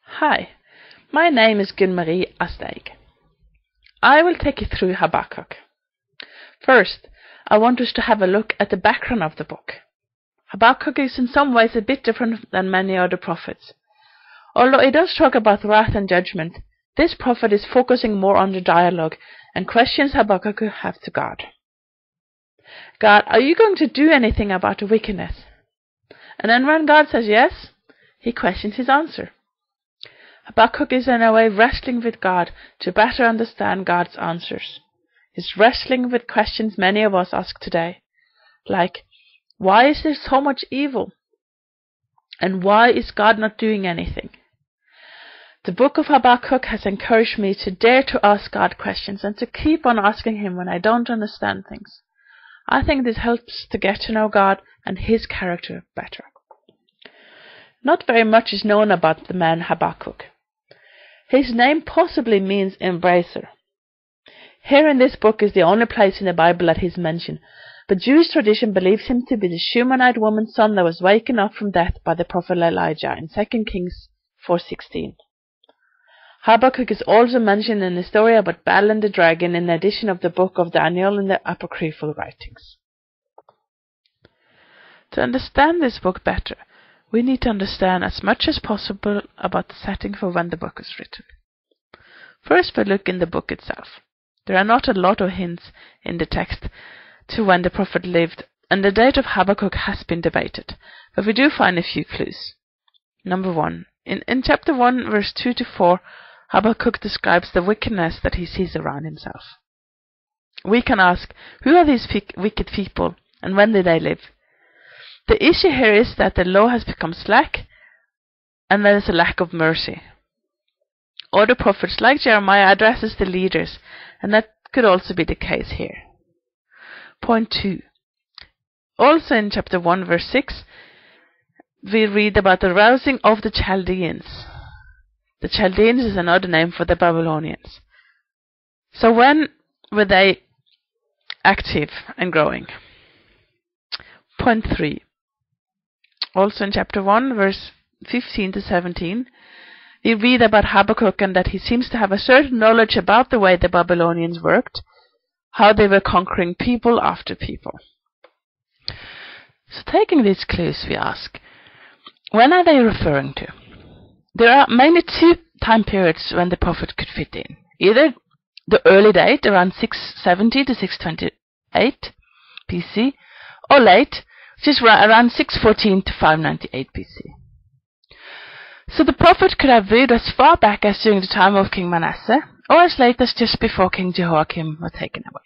Hi, my name is Gunn-Marie Asteig. I will take you through Habakkuk. First, I want us to have a look at the background of the book. Habakkuk is in some ways a bit different than many other prophets. Although it does talk about wrath and judgment, this prophet is focusing more on the dialogue and questions Habakkuk have to God. God, are you going to do anything about the wickedness? And then when God says yes, he questions his answer. Habakkuk is in a way wrestling with God to better understand God's answers. He's wrestling with questions many of us ask today, like, why is there so much evil? And why is God not doing anything? The book of Habakkuk has encouraged me to dare to ask God questions and to keep on asking him when I don't understand things. I think this helps to get to know God and his character better. Not very much is known about the man Habakkuk. His name possibly means embracer. Here in this book is the only place in the Bible that he's mentioned, but Jewish tradition believes him to be the Shunammite woman's son that was waken up from death by the prophet Elijah in 2 Kings 4:16. Habakkuk is also mentioned in the story about Balaam the dragon in addition of the book of Daniel in the apocryphal writings. To understand this book better, we need to understand as much as possible about the setting for when the book was written. First, we look in the book itself. There are not a lot of hints in the text to when the prophet lived, and the date of Habakkuk has been debated, but we do find a few clues. Number 1. In chapter 1, verse 2-4, Habakkuk describes the wickedness that he sees around himself. We can ask, who are these wicked people, and when did they live? The issue here is that the law has become slack, and there is a lack of mercy. Other prophets like Jeremiah addresses the leaders, and that could also be the case here. Point 2. Also in chapter 1 verse 6, we read about the rousing of the Chaldeans. The Chaldeans is another name for the Babylonians. So when were they active and growing? Point 3. Also in chapter 1 verse 15-17, we read about Habakkuk and that he seems to have a certain knowledge about the way the Babylonians worked, how they were conquering people after people. So taking these clues, we ask, when are they referring to? There are mainly two time periods when the prophet could fit in. Either the early date, around 670-628 BC, or late, which is around 614-598 BC. So the prophet could have lived as far back as during the time of King Manasseh, or as late as just before King Jehoiakim was taken away.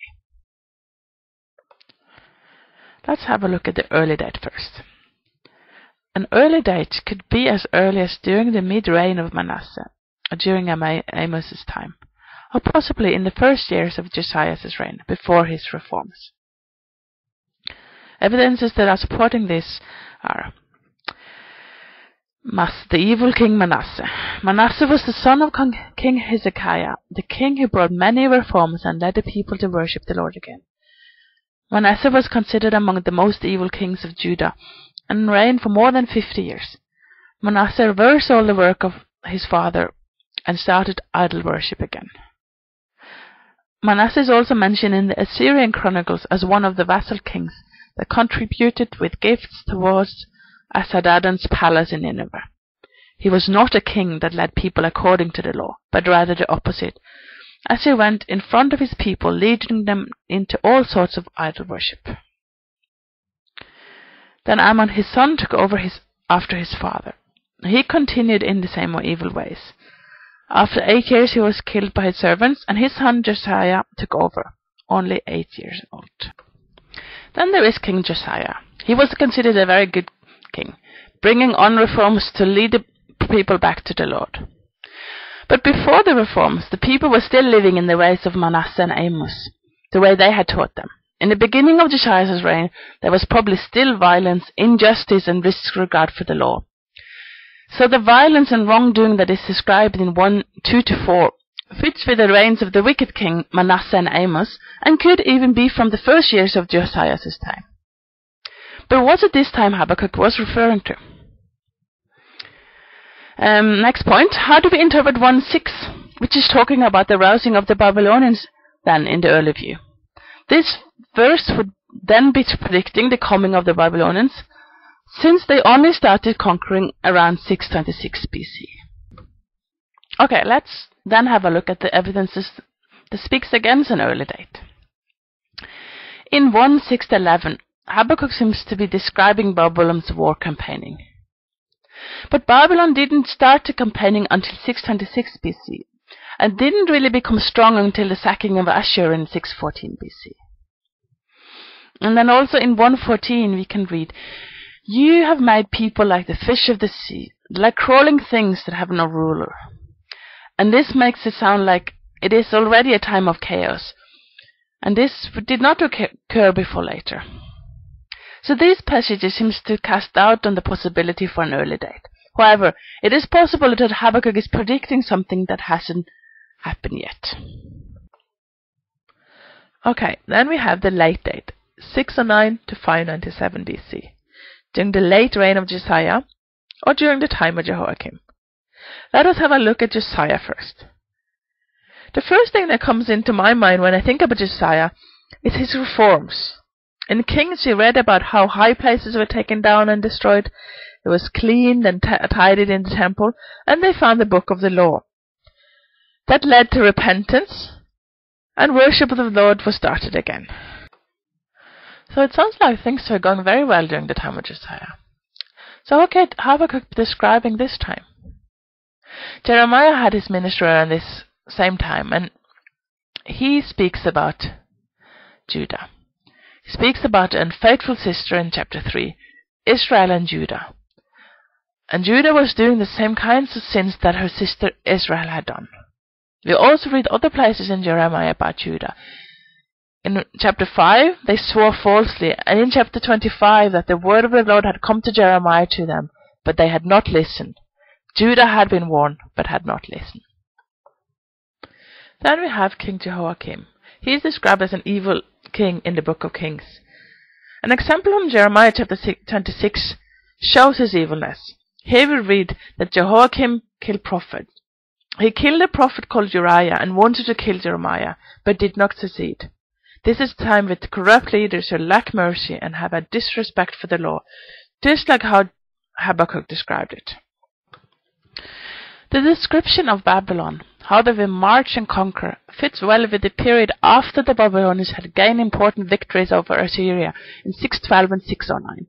Let's have a look at the early date first. An early date could be as early as during the mid-reign of Manasseh, or during Amos's time, or possibly in the first years of Josiah's reign, before his reforms. Evidences that are supporting this are the evil king Manasseh. Manasseh was the son of King Hezekiah, the king who brought many reforms and led the people to worship the Lord again. Manasseh was considered among the most evil kings of Judah, and reigned for more than 50 years. Manasseh reversed all the work of his father and started idol worship again. Manasseh is also mentioned in the Assyrian Chronicles as one of the vassal kings that contributed with gifts towards Esarhaddon's palace in Nineveh. He was not a king that led people according to the law, but rather the opposite, as he went in front of his people, leading them into all sorts of idol worship. Then Ammon, his son, took over after his father. He continued in the same evil ways. After 8 years he was killed by his servants, and his son Josiah took over, only 8 years old. Then there is King Josiah. He was considered a very good king, bringing on reforms to lead the people back to the Lord. But before the reforms, the people were still living in the ways of Manasseh and Amos, the way they had taught them. In the beginning of Josiah's reign, there was probably still violence, injustice, and disregard for the law. So the violence and wrongdoing that is described in 1:2-4 fits with the reigns of the wicked king Manasseh and Amos, and could even be from the first years of Josiah's time. But was it this time Habakkuk was referring to? Next point, how do we interpret 1:6, which is talking about the rousing of the Babylonians then in the early view? This verse would then be predicting the coming of the Babylonians, since they only started conquering around 626 BC. Okay, let's then have a look at the evidences that speaks against an early date. In 1:6-11, Habakkuk seems to be describing Babylon's war campaigning. But Babylon didn't start the campaigning until 626 BC, and didn't really become strong until the sacking of Ashur in 614 BC. And then also in 1:14 we can read, "You have made people like the fish of the sea, like crawling things that have no ruler." And this makes it sound like it is already a time of chaos, and this did not occur before later. So these passages seems to cast doubt on the possibility for an early date. However, it is possible that Habakkuk is predicting something that hasn't happened yet. Okay, then we have the late date, 609 to 597 BC, during the late reign of Josiah, or during the time of Jehoiakim. Let us have a look at Josiah first. The first thing that comes into my mind when I think about Josiah is his reforms. In Kings we read about how high places were taken down and destroyed. It was cleaned and tidied in the temple, and they found the book of the law. That led to repentance, and worship of the Lord was started again. So it sounds like things were going very well during the time of Josiah. So how could Habakkuk be describing this time? Jeremiah had his ministry around this same time, and he speaks about Judah. He speaks about an unfaithful sister in chapter 3, Israel and Judah. And Judah was doing the same kinds of sins that her sister Israel had done. We also read other places in Jeremiah about Judah. In chapter 5, they swore falsely, and in chapter 25, that the word of the Lord had come to Jeremiah to them, but they had not listened. Judah had been warned, but had not listened. Then we have King Jehoiakim. He is described as an evil king in the book of Kings. An example from Jeremiah chapter 26 shows his evilness. Here we read that Jehoiakim killed prophets. He killed a prophet called Uriah and wanted to kill Jeremiah, but did not succeed. This is a time with corrupt leaders who lack mercy and have a disrespect for the law, just like how Habakkuk described it. The description of Babylon, how they will march and conquer, fits well with the period after the Babylonians had gained important victories over Assyria in 612 and 609.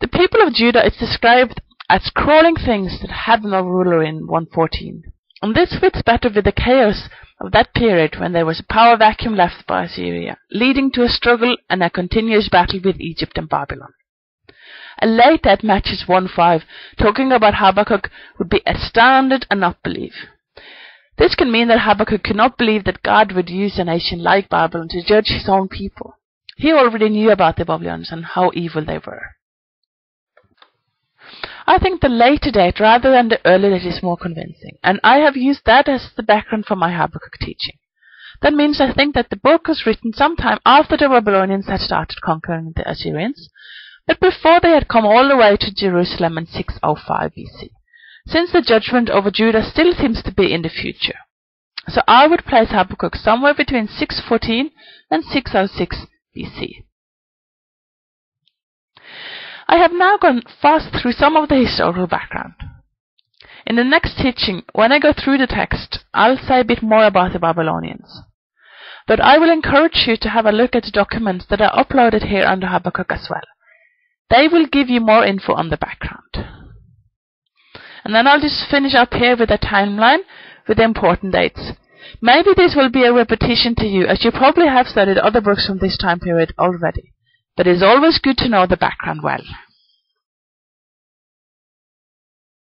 The people of Judah is described as crawling things that had no ruler in 1:14. And this fits better with the chaos of that period when there was a power vacuum left by Assyria, leading to a struggle and a continuous battle with Egypt and Babylon. A late that matches 1:5, talking about Habakkuk would be astounded and not believe. This can mean that Habakkuk could not believe that God would use a nation like Babylon to judge his own people. He already knew about the Babylonians and how evil they were. I think the later date rather than the early date is more convincing, and I have used that as the background for my Habakkuk teaching. That means I think that the book was written sometime after the Babylonians had started conquering the Assyrians, but before they had come all the way to Jerusalem in 605 BC, since the judgment over Judah still seems to be in the future. So I would place Habakkuk somewhere between 614 and 606 BC. I have now gone fast through some of the historical background. In the next teaching, when I go through the text, I'll say a bit more about the Babylonians. But I will encourage you to have a look at the documents that are uploaded here under Habakkuk as well. They will give you more info on the background. And then I'll just finish up here with a timeline with the important dates. Maybe this will be a repetition to you, as you probably have studied other books from this time period already. But it is always good to know the background well.